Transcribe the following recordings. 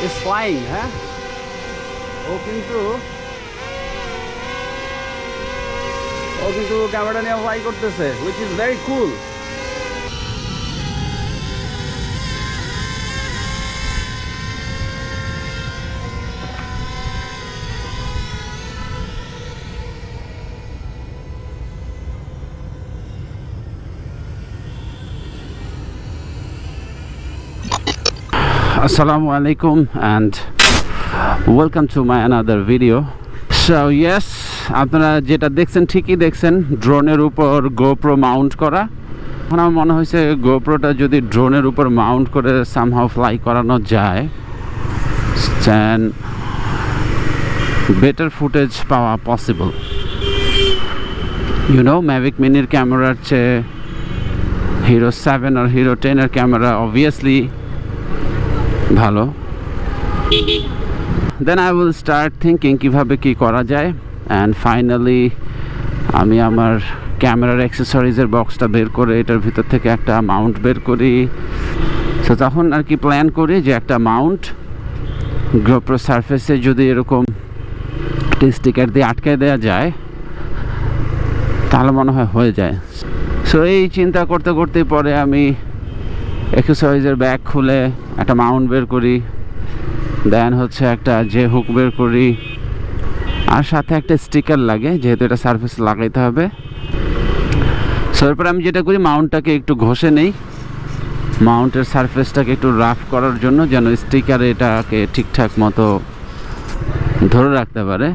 is flying, হ্যাঁ? ও কিন্তু camera নিয়ে ফ্লাই করতেছে, which is very cool. Assalamualaikum and welcome to my another video. So yes, আপনারা যেটা দেখছেন ঠিকই দেখছেন, ড্রোনের উপর GoPro মাউন্ট করা। এখন আমার মনে হয়েছে GoProটা যদি ড্রোনের উপর মাউন্ট করে সামহাউ ফ্লাই করানো যায়, then better footage পাওয়া পসিবল। You know, Mavic Miniর ক্যামেরার চেয়ে Hero 7 or Hero 10 এর ক্যামেরা obviously ভালো। Then I will start thinking কিভাবে কি করা যায়, and finally আমি আমার ক্যামেরার অ্যাক্সেসরিজের বক্সটা বের করে এটার ভিতর থেকে একটা মাউন্ট বের করি। সো তখন আর কি প্ল্যান করি যে একটা মাউন্ট GoPro সারফেসে যদি এরকম স্টিকার দিয়ে আটকে দেওয়া যায় তাহলে মনে হয় হয়ে যায়। সো এই চিন্তা করতে করতে পরে আমি অ্যাক্সেসরিজের ব্যাগ খুলে একটা মাউন্ট বের করি, দেন হচ্ছে একটা যে হুক বের করি, আর সাথে একটা স্টিকার লাগে যেহেতু এটা সারফেস লাগাইতে হবে। সো এরপর আমি যেটা করি, মাউন্টটাকে একটু ঘষে নেই, মাউন্টের সারফেসটাকে একটু রাফ করার জন্য, যেন স্টিকারে এটাকে ঠিকঠাক মতো ধরে রাখতে পারে।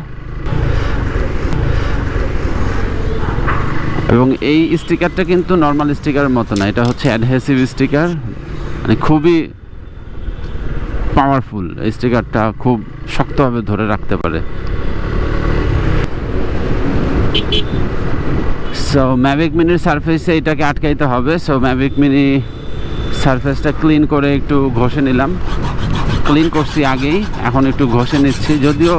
এবং এই স্টিকারটা কিন্তু নর্মাল স্টিকারের মতো না, এটা হচ্ছে অ্যাডহেসিভ স্টিকার, মানে খুবই পাওয়ারফুল। এই স্টিকারটা খুব শক্তভাবে ধরে রাখতে পারে। সো ম্যাভিক মিনির সারফেসে এটাকে আটকাইতে হবে। সো ম্যাভিক মিনি সারফেসটা ক্লিন করে একটু ঘষে নিলাম, ক্লিন করছি আগেই, এখন একটু ঘষে নিচ্ছি। যদিও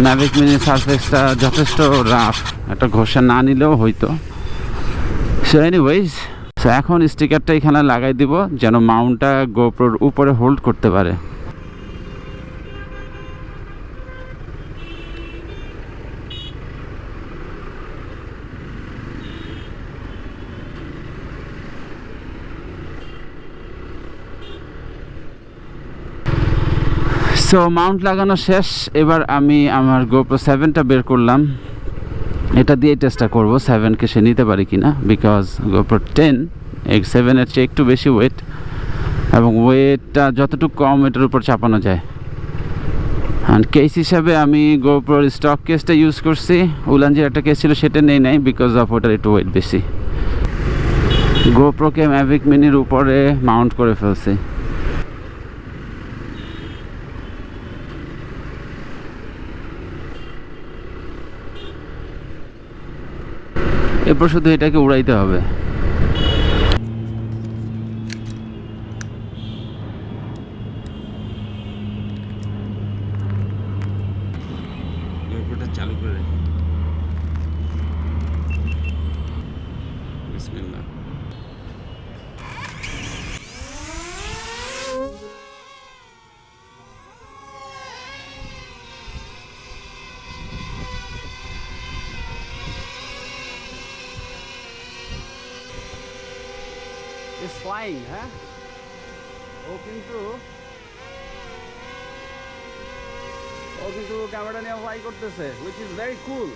ম্যাভিক মিনির সারফেসটা যথেষ্ট রাফ, একটা ঘষে না নিলেও হইতো। সো এনিওয়েজ, সো এখন স্টিকারটা এখানে লাগাই দিব যেন মাউন্টটা GoProর উপরে হোল্ড করতে পারে। সো মাউন্ট লাগানো শেষ। এবার আমি আমার GoPro 7টা বের করলাম, এটা দিয়ে টেস্টটা করবো 7কে সে নিতে পারি কিনা, বিকজ GoPro 10 এই 7-এর চেয়ে একটু বেশি ওয়েট, এবং ওয়েটটা যতটুকু কম এটার উপর চাপানো যায়। অ্যান্ড কেস হিসাবে আমি GoProর স্টক কেসটা ইউজ করছি, উলানজির একটা কেস ছিল সেটা নেই নাই, বিকজ অফ ওটার একটু ওয়েট বেশি। GoProকে ম্যাভিক মিনির উপরে মাউন্ট করে ফেলছি। এরপর শুধু এটাকে উড়াইতে হবে। চালু করে বিসমিল্লাহ। Is flying, হ্যাঁ? ও কিন্তু ক্যামেরা নিয়ে ফ্লাই করতেছে, which is very cool.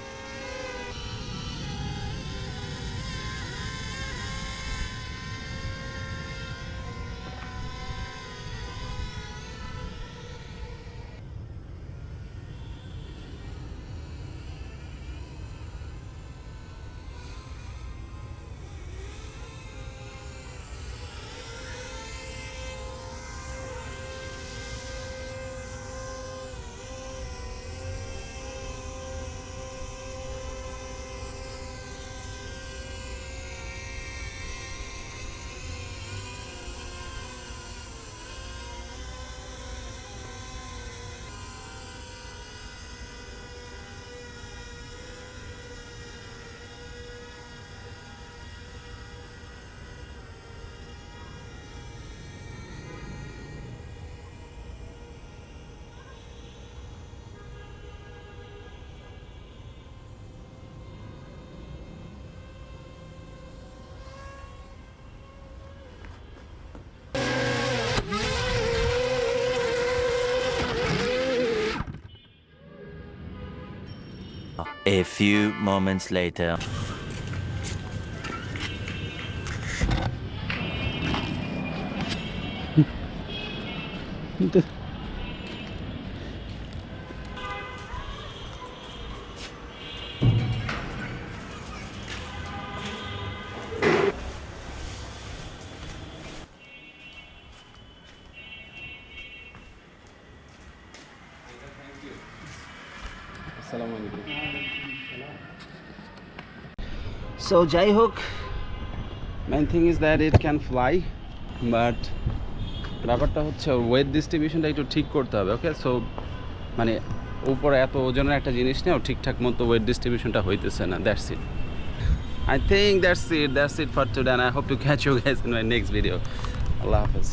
A few moments later. Assalamualaikum. So jai hook, main thing is that it can fly, but ব্যাপারটা হচ্ছে ওয়েট ডিস্ট্রিবিউশনটা একটু ঠিক করতে হবে। ওকে, সো মানে উপরে এত ওজনের একটা জিনিস নেও ঠিকঠাক মতো ওয়েট ডিস্ট্রিবিউশনটা হইতেছে না। That's it, I think that's it for today, and I hope to catch you guys in my next video. Allah Hafez.